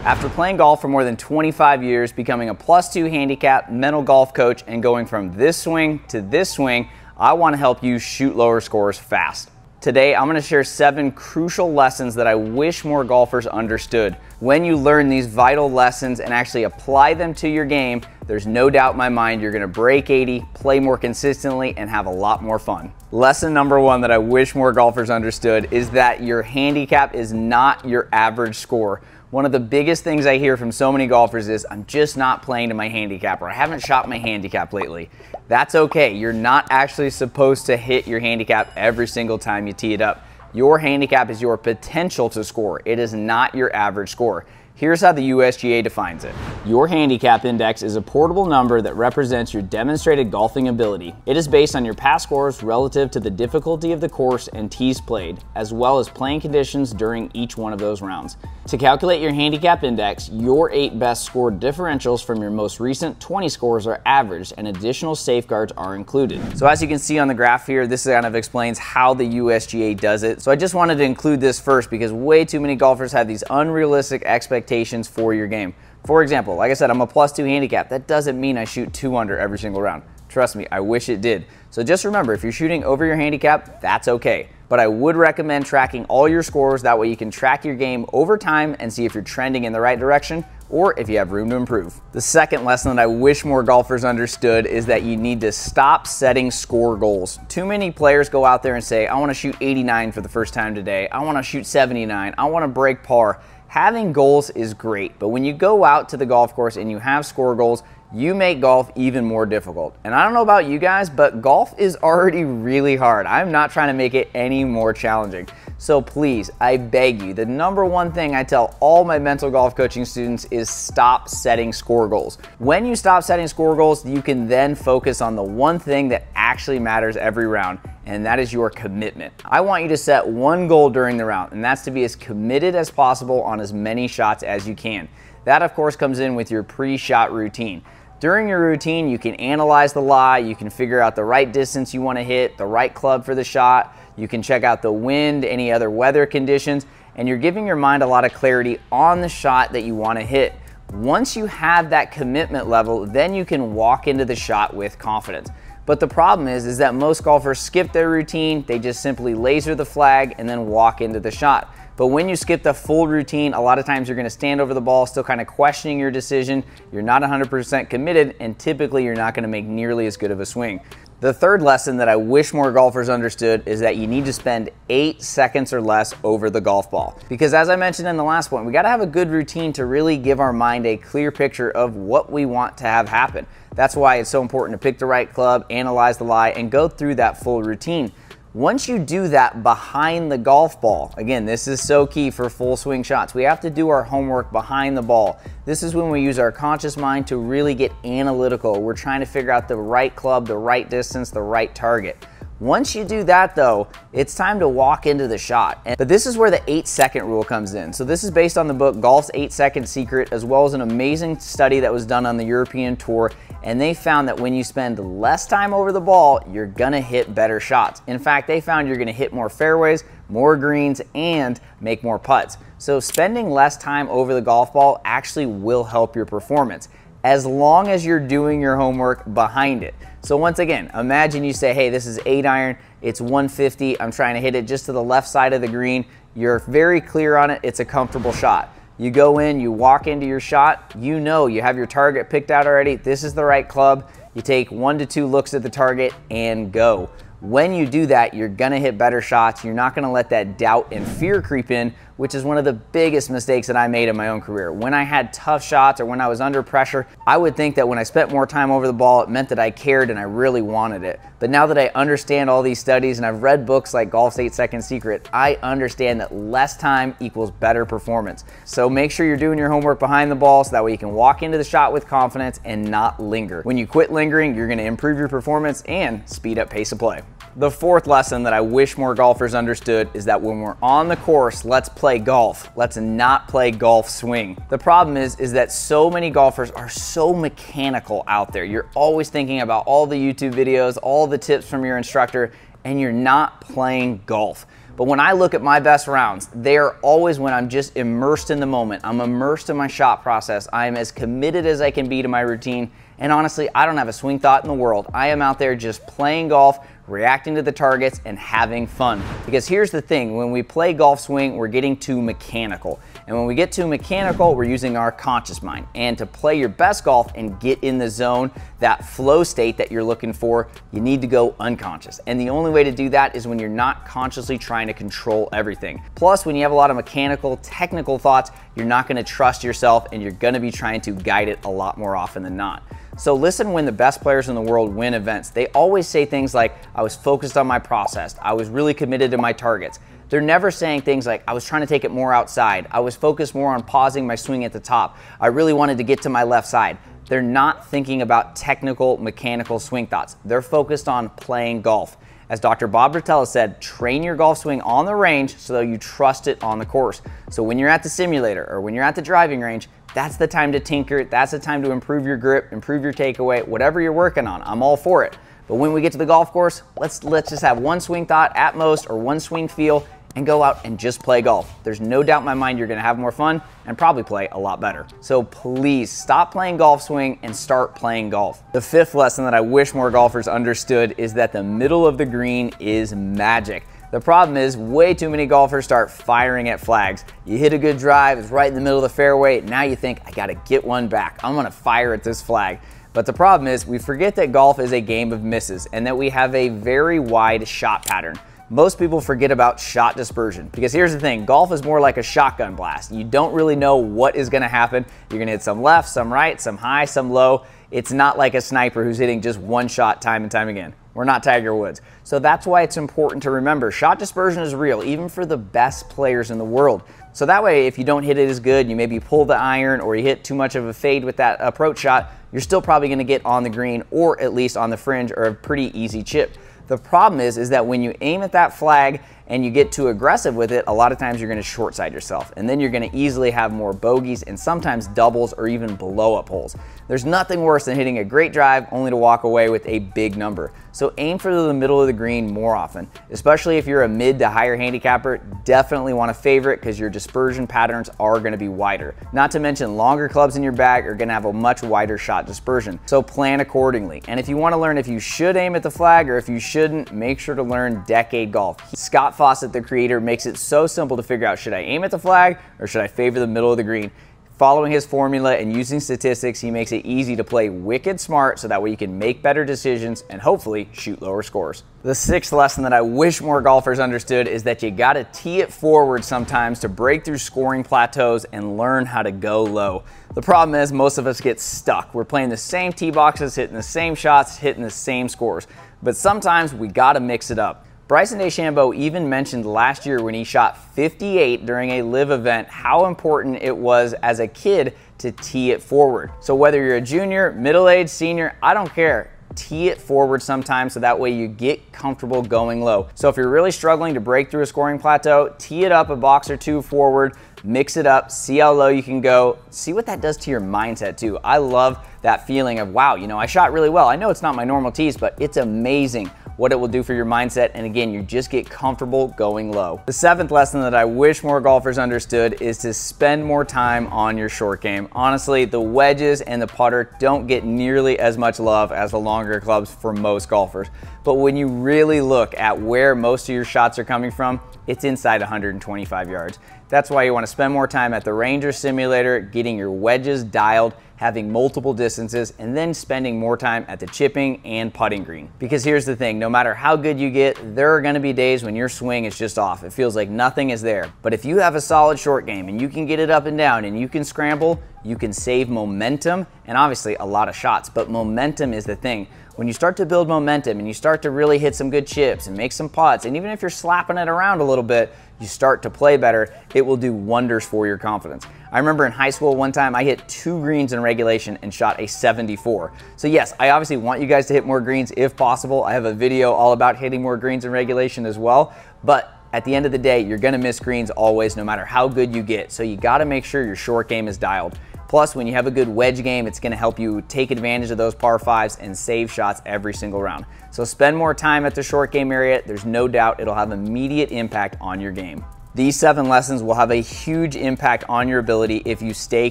After playing golf for more than 25 years, becoming a +2 handicap mental golf coach, and going from this swing to this swing, I want to help you shoot lower scores fast. Today, I'm going to share 7 crucial lessons that I wish more golfers understood. When you learn these vital lessons and actually apply them to your game, there's no doubt in my mind you're going to break 80, play more consistently, and have a lot more fun. Lesson number 1 that I wish more golfers understood is that your handicap is not your average score. One of the biggest things I hear from so many golfers is, I'm just not playing to my handicap, or I haven't shot my handicap lately. That's okay. You're not actually supposed to hit your handicap every single time you tee it up. Your handicap is your potential to score. It is not your average score. Here's how the USGA defines it. Your handicap index is a portable number that represents your demonstrated golfing ability. It is based on your past scores relative to the difficulty of the course and tees played, as well as playing conditions during each one of those rounds. To calculate your handicap index, your 8 best scored differentials from your most recent 20 scores are averaged, and additional safeguards are included. So as you can see on the graph here, this kind of explains how the USGA does it. So I just wanted to include this first because way too many golfers have these unrealistic expectations for your game. For example, like I said, I'm a +2 handicap. That doesn't mean I shoot 2 under every single round. Trust me, I wish it did. So just remember, if you're shooting over your handicap, that's okay. But I would recommend tracking all your scores. That way you can track your game over time and see if you're trending in the right direction or if you have room to improve. The second lesson that I wish more golfers understood is that you need to stop setting score goals. Too many players go out there and say, I want to shoot 89 for the first time today. I want to shoot 79. I want to break par. Having goals is great, but when you go out to the golf course and you have score goals, you make golf even more difficult. And I don't know about you guys, but golf is already really hard. I'm not trying to make it any more challenging. So please, I beg you, the number 1 thing I tell all my mental golf coaching students is stop setting score goals. When you stop setting score goals, you can then focus on the one thing that actually matters every round, and that is your commitment. I want you to set one goal during the round, and that's to be as committed as possible on as many shots as you can. That, of course, comes in with your pre-shot routine. During your routine, you can analyze the lie, you can figure out the right distance you want to hit, the right club for the shot, you can check out the wind, any other weather conditions, and you're giving your mind a lot of clarity on the shot that you want to hit. Once you have that commitment level, then you can walk into the shot with confidence. But the problem is that most golfers skip their routine, they just simply laser the flag and then walk into the shot. But when you skip the full routine, a lot of times you're going to stand over the ball still kind of questioning your decision. You're not 100% committed, and typically you're not going to make nearly as good of a swing. The third lesson that I wish more golfers understood is that you need to spend 8 seconds or less over the golf ball. Because as I mentioned in the last point, we got to have a good routine to really give our mind a clear picture of what we want to have happen. That's why it's so important to pick the right club, analyze the lie, and go through that full routine. Once you do that behind the golf ball, again, this is so key for full swing shots. We have to do our homework behind the ball. This is when we use our conscious mind to really get analytical. We're trying to figure out the right club, the right distance, the right target. Once you do that though, it's time to walk into the shot. But this is where the 8-second rule comes in. So this is based on the book Golf's 8-Second Secret, as well as an amazing study that was done on the European Tour. And they found that when you spend less time over the ball, you're gonna hit better shots. In fact, they found you're gonna hit more fairways, more greens, and make more putts. So spending less time over the golf ball actually will help your performance, as long as you're doing your homework behind it. So once again, imagine you say, hey, this is 8 iron, it's 150, I'm trying to hit it just to the left side of the green. You're very clear on it, it's a comfortable shot. You go in, you walk into your shot, you know you have your target picked out already, this is the right club. You take 1 to 2 looks at the target and go. When you do that, you're gonna hit better shots. You're not gonna let that doubt and fear creep in, which is one of the biggest mistakes that I made in my own career. When I had tough shots or when I was under pressure, I would think that when I spent more time over the ball, it meant that I cared and I really wanted it. But now that I understand all these studies and I've read books like Golf's 8-Second Secret, I understand that less time equals better performance. So make sure you're doing your homework behind the ball so that way you can walk into the shot with confidence and not linger. When you quit lingering, you're gonna improve your performance and speed up pace of play. The fourth lesson that I wish more golfers understood is that when we're on the course, let's play golf. Let's not play golf swing. The problem is that so many golfers are so mechanical out there. You're always thinking about all the YouTube videos, all the tips from your instructor, and you're not playing golf. But when I look at my best rounds, they are always when I'm just immersed in the moment. I'm immersed in my shot process. I am as committed as I can be to my routine. And honestly, I don't have a swing thought in the world. I am out there just playing golf, reacting to the targets, and having fun. Because here's the thing, when we play golf swing, we're getting too mechanical. And when we get too mechanical, we're using our conscious mind. And to play your best golf and get in the zone, that flow state that you're looking for, you need to go unconscious. And the only way to do that is when you're not consciously trying to control everything. Plus, when you have a lot of mechanical, technical thoughts, you're not gonna trust yourself and you're gonna be trying to guide it a lot more often than not. So listen, when the best players in the world win events, they always say things like, I was focused on my process, I was really committed to my targets. They're never saying things like, I was trying to take it more outside, I was focused more on pausing my swing at the top, I really wanted to get to my left side. They're not thinking about technical, mechanical swing thoughts. They're focused on playing golf. As Dr. Bob Rotella said, train your golf swing on the range so that you trust it on the course. So when you're at the simulator or when you're at the driving range, that's the time to tinker. That's the time to improve your grip, improve your takeaway, whatever you're working on. I'm all for it. But when we get to the golf course, let's just have one swing thought at most or one swing feel and go out and just play golf. There's no doubt in my mind you're gonna have more fun and probably play a lot better. So please stop playing golf swing and start playing golf. The fifth lesson that I wish more golfers understood is that the middle of the green is magic. The problem is way too many golfers start firing at flags. You hit a good drive, it's right in the middle of the fairway, now you think, I gotta get one back. I'm gonna fire at this flag. But the problem is we forget that golf is a game of misses and that we have a very wide shot pattern. Most people forget about shot dispersion because here's the thing, golf is more like a shotgun blast. You don't really know what is gonna happen. You're gonna hit some left, some right, some high, some low. It's not like a sniper who's hitting just one shot time and time again. We're not Tiger Woods. So that's why it's important to remember shot dispersion is real, even for the best players in the world. So that way, if you don't hit it as good, you maybe pull the iron or you hit too much of a fade with that approach shot, you're still probably gonna get on the green or at least on the fringe or a pretty easy chip. The problem is that when you aim at that flag and you get too aggressive with it, a lot of times you're gonna short side yourself and then you're gonna easily have more bogeys and sometimes doubles or even blow up holes. There's nothing worse than hitting a great drive only to walk away with a big number. So aim for the middle of the green more often, especially if you're a mid to higher handicapper. Definitely want to favor it because your dispersion patterns are going to be wider. Not to mention longer clubs in your bag are going to have a much wider shot dispersion. So plan accordingly. And if you want to learn if you should aim at the flag or if you shouldn't, make sure to learn Decade Golf. Scott Fawcett, the creator, makes it so simple to figure out, should I aim at the flag or should I favor the middle of the green? Following his formula and using statistics, he makes it easy to play wicked smart so that way you can make better decisions and hopefully shoot lower scores. The sixth lesson that I wish more golfers understood is that you gotta tee it forward sometimes to break through scoring plateaus and learn how to go low. The problem is most of us get stuck. We're playing the same tee boxes, hitting the same shots, hitting the same scores. But sometimes we gotta mix it up. Bryson DeChambeau even mentioned last year when he shot 58 during a live event how important it was as a kid to tee it forward. So whether you're a junior, middle-aged, senior, I don't care. Tee it forward sometimes so that way you get comfortable going low. So if you're really struggling to break through a scoring plateau, tee it up a box or two forward, mix it up, see how low you can go, see what that does to your mindset too. I love that feeling of, wow, you know, I shot really well. I know it's not my normal tees, but it's amazing what it will do for your mindset. And again, you just get comfortable going low. The seventh lesson that I wish more golfers understood is to spend more time on your short game. Honestly, the wedges and the putter don't get nearly as much love as the longer clubs for most golfers. But when you really look at where most of your shots are coming from, it's inside 125 yards. That's why you want to spend more time at the range or simulator, getting your wedges dialed, having multiple distances, and then spending more time at the chipping and putting green. Because here's the thing, no matter how good you get, there are gonna be days when your swing is just off. It feels like nothing is there. But if you have a solid short game and you can get it up and down and you can scramble, you can save momentum and obviously a lot of shots, but momentum is the thing. When you start to build momentum and you start to really hit some good chips and make some putts, and even if you're slapping it around a little bit, you start to play better, it will do wonders for your confidence. I remember in high school one time I hit 2 greens in regulation and shot a 74. So yes, I obviously want you guys to hit more greens if possible. I have a video all about hitting more greens in regulation as well, but at the end of the day, you're gonna miss greens always, no matter how good you get. So you gotta make sure your short game is dialed. Plus, when you have a good wedge game, it's gonna help you take advantage of those par 5s and save shots every single round. So spend more time at the short game area. There's no doubt it'll have immediate impact on your game. These 7 lessons will have a huge impact on your ability if you stay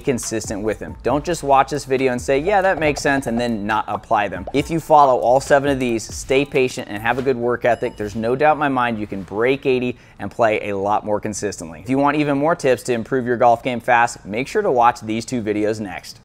consistent with them. Don't just watch this video and say, yeah, that makes sense, and then not apply them. If you follow all 7 of these, stay patient and have a good work ethic, there's no doubt in my mind you can break 80 and play a lot more consistently. If you want even more tips to improve your golf game fast, make sure to watch these 2 videos next.